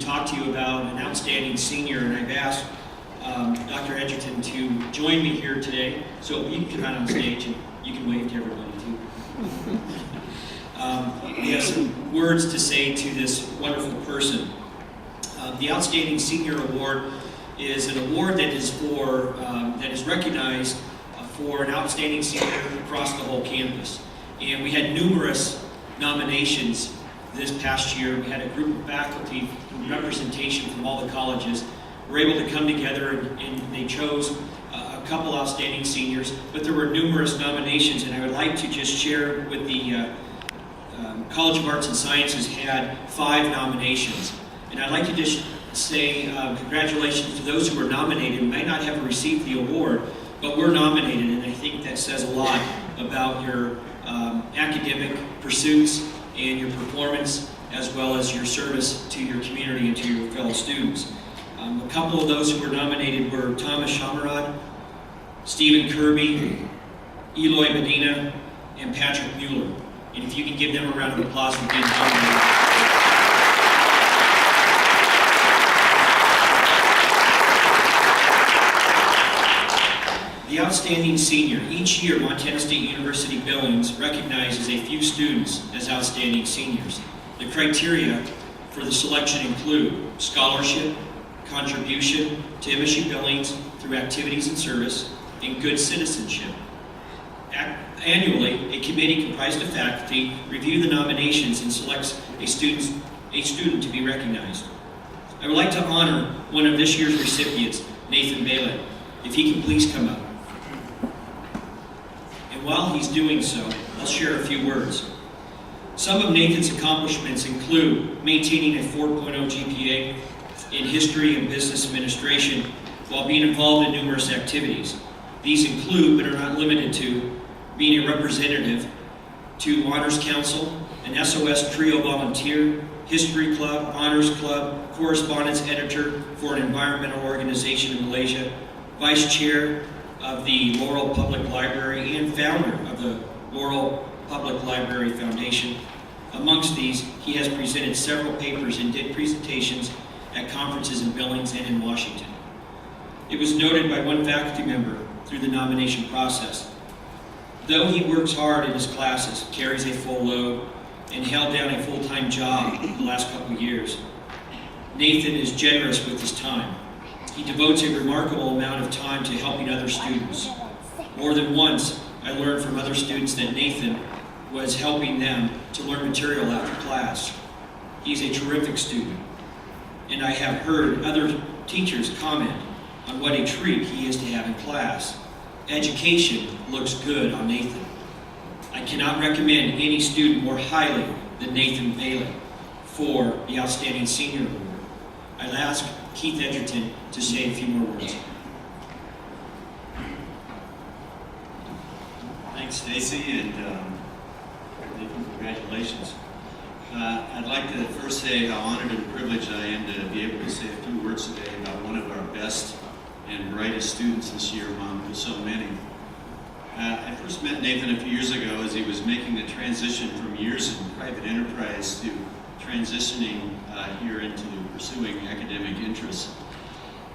talk to you about an outstanding senior, and I've asked Dr. Edgerton to join me here today. So you can come out on stage and you can wave to everybody too. We have some words to say to this wonderful person. The Outstanding Senior Award is an award that is recognized for an outstanding senior across the whole campus. And we had numerous nominations this past year. We had a group of faculty representation from all the colleges were able to come together and they chose a couple outstanding seniors, but there were numerous nominations, and I would like to just share with the College of Arts and Sciences had 5 nominations. And I'd like to just say congratulations to those who were nominated. We might not have received the award, but we're nominated, and I think that says a lot about your academic pursuits and your performance, as well as your service to your community and to your fellow students. A couple of those who were nominated were Thomas Shamarad, Stephen Kirby, Eloy Medina, and Patrick Mueller. And if you can give them a round of applause for being nominated. The Outstanding Senior. Each year, Montana State University Billings recognizes a few students as outstanding seniors. The criteria for the selection include scholarship, contribution to MSU Billings through activities and service, and good citizenship. Annually, a committee comprised of faculty review the nominations and selects a student to be recognized. I would like to honor one of this year's recipients, Nathan Baillet, if he can please come up. And while he's doing so, I'll share a few words. Some of Nathan's accomplishments include maintaining a 4.0 GPA in history and business administration while being involved in numerous activities. These include, but are not limited to, being a representative to Honors Council, an SOS Trio volunteer, History Club, Honors Club, correspondence editor for an environmental organization in Malaysia, vice chair of the Laurel Public Library, and founder of the Laurel Public Library Foundation. Amongst these, he has presented several papers and did presentations at conferences in Billings and in Washington. It was noted by one faculty member through the nomination process. Though he works hard in his classes, carries a full load, and held down a full-time job the last couple of years, Nathan is generous with his time. He devotes a remarkable amount of time to helping other students. More than once, I learned from other students that Nathan was helping them to learn material after class. He's a terrific student, and I have heard other teachers comment on what a treat he is to have in class. Education looks good on Nathan. I cannot recommend any student more highly than Nathan Baillet for the Outstanding Senior Award. I'll ask Keith Edgerton to say a few more words. Thanks, Stacy, and congratulations. I'd like to first say how honored and privileged I am to be able to say a few words today about one of our best and brightest students this year among so many. I first met Nathan a few years ago as he was making the transition from years in private enterprise to transitioning here into pursuing academic interests.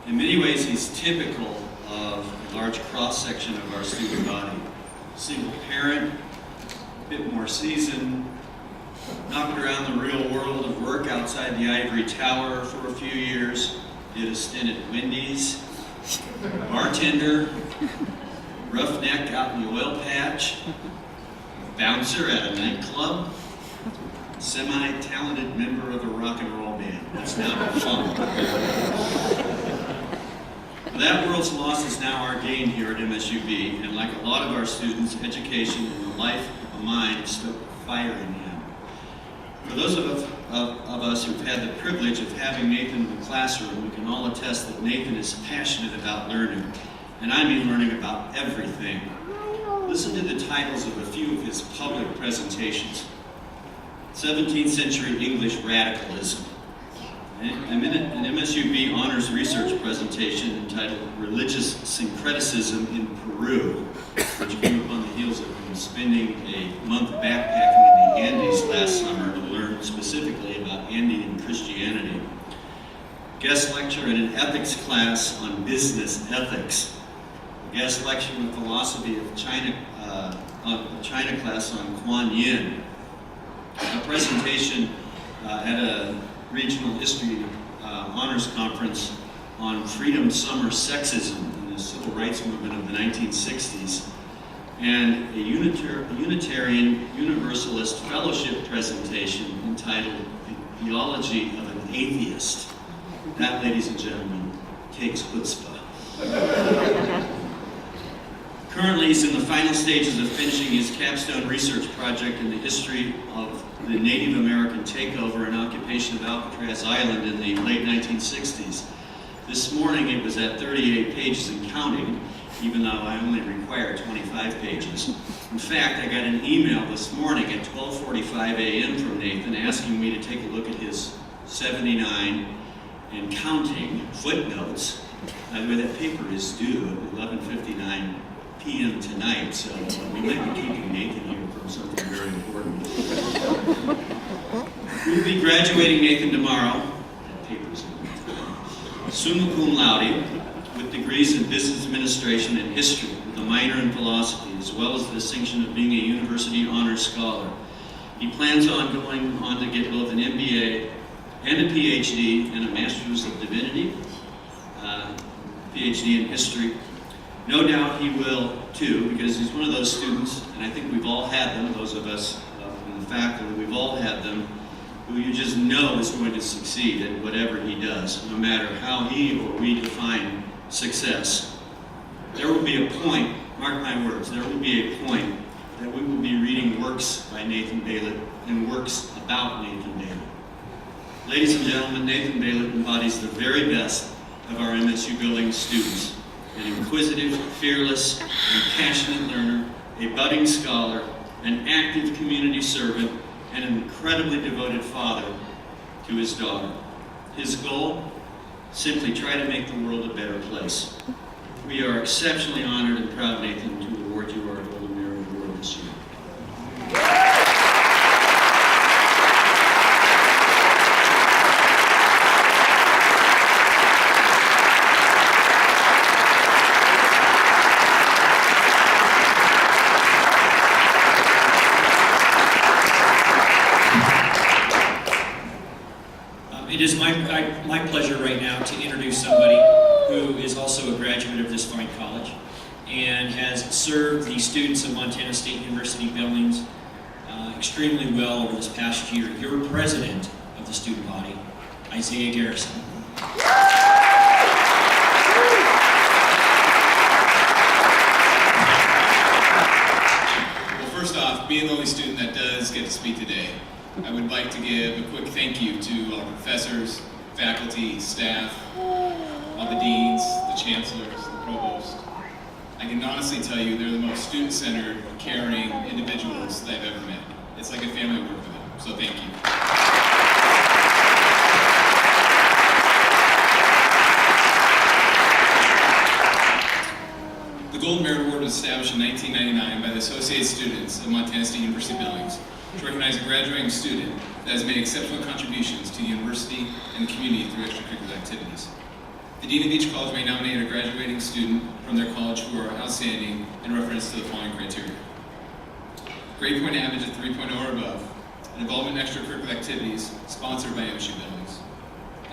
In many ways, he's typical of a large cross-section of our student body. Single parent, a bit more seasoned, knocked around the real world of work outside the ivory tower for a few years, did a stint at Wendy's, bartender, roughneck out in the oil patch, bouncer at a nightclub, semi-talented member of a rock and roll band. That's now fun. That world's loss is now our gain here at MSU-B, and like a lot of our students, education and the life of a mind stoked a fire in him. For those of us who've had the privilege of having Nathan in the classroom, we can all attest that Nathan is passionate about learning, and I mean learning about everything. Listen to the titles of a few of his public presentations. 17th Century English Radicalism, an MSU-B honors research presentation entitled Religious Syncretism in Peru, which came upon the heels of him spending a month backpacking in the Andes last summer to learn specifically about Andean Christianity. guest lecture in an ethics class on business ethics, a guest lecture in philosophy of China, China class on Kuan Yin, a presentation at a regional history honors conference on freedom summer sexism in the civil rights movement of the 1960s, and a Unitarian Universalist Fellowship presentation entitled The Theology of an Atheist. That, ladies and gentlemen, takes chutzpah. Currently, he's in the final stages of finishing his capstone research project in the history of the Native American takeover and occupation of Alcatraz Island in the late 1960s. This morning it was at 38 pages and counting, even though I only require 25 pages. In fact, I got an email this morning at 12:45 a.m. from Nathan asking me to take a look at his 79 and counting footnotes. By the way, that paper is due at 11:59 p.m. tonight, so we might be keeping Nathan here from something very important. We'll be graduating Nathan tomorrow. That paper's summa cum laude, with degrees in business administration and history, with a minor in philosophy, as well as the distinction of being a university honors scholar. He plans on going on to get both an MBA and a PhD and a Master's of Divinity, PhD in history. No doubt he will too, because he's one of those students, and I think we've all had them, those of us in the faculty, we've all had them, who you just know is going to succeed at whatever he does, no matter how he or we define success. There will be a point, mark my words, there will be a point that we will be reading works by Nathan Baillet and works about Nathan Baillet. Ladies and gentlemen, Nathan Baillet embodies the very best of our MSU building students. An inquisitive, fearless, and passionate learner, a budding scholar, an active community servant, and an incredibly devoted father to his daughter. His goal? Simply try to make the world a better place. We are exceptionally honored and proud, Nathan, to award you our Golden Merit Award this year. It is my pleasure right now to introduce somebody who is also a graduate of this fine college and has served the students of Montana State University Billings extremely well over this past year. Your president of the student body, Isaiah Garrison. Well, first off, being the only student that does get to speak today, I would like to give a quick thank you to all the professors, faculty, staff, all the deans, the chancellors, the provost. I can honestly tell you they're the most student-centered, caring individuals that I've ever met. It's like a family work for them, so thank you. The Golden Merit Award was established in 1999 by the Associated Students of Montana State University Billings to recognize a graduating student that has made exceptional contributions to the university and the community through extracurricular activities. The dean of each college may nominate a graduating student from their college who are outstanding in reference to the following criteria: grade point average of 3.0 or above, and involvement in extracurricular activities sponsored by MSU Billings,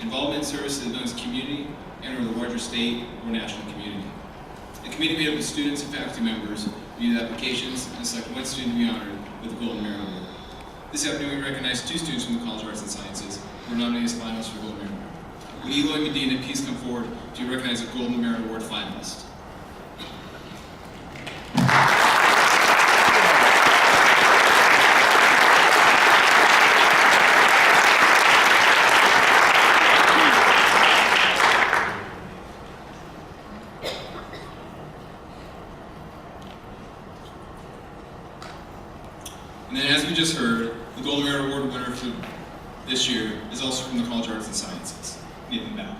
involvement in service to the Billings community and or the larger state or national community. The committee made up of students and faculty members review the applications and select one student to be honored with the Golden Merit Award. This afternoon we recognize two students from the College of Arts and Sciences who are nominated as finalists for the Golden Merit Award. Would Eloy Medina please come forward to recognize a Golden Merit Award finalist? And then, as we just heard, the Golden Merit Award winner for this year is also from the College of Arts and Sciences, Nathan Baillet.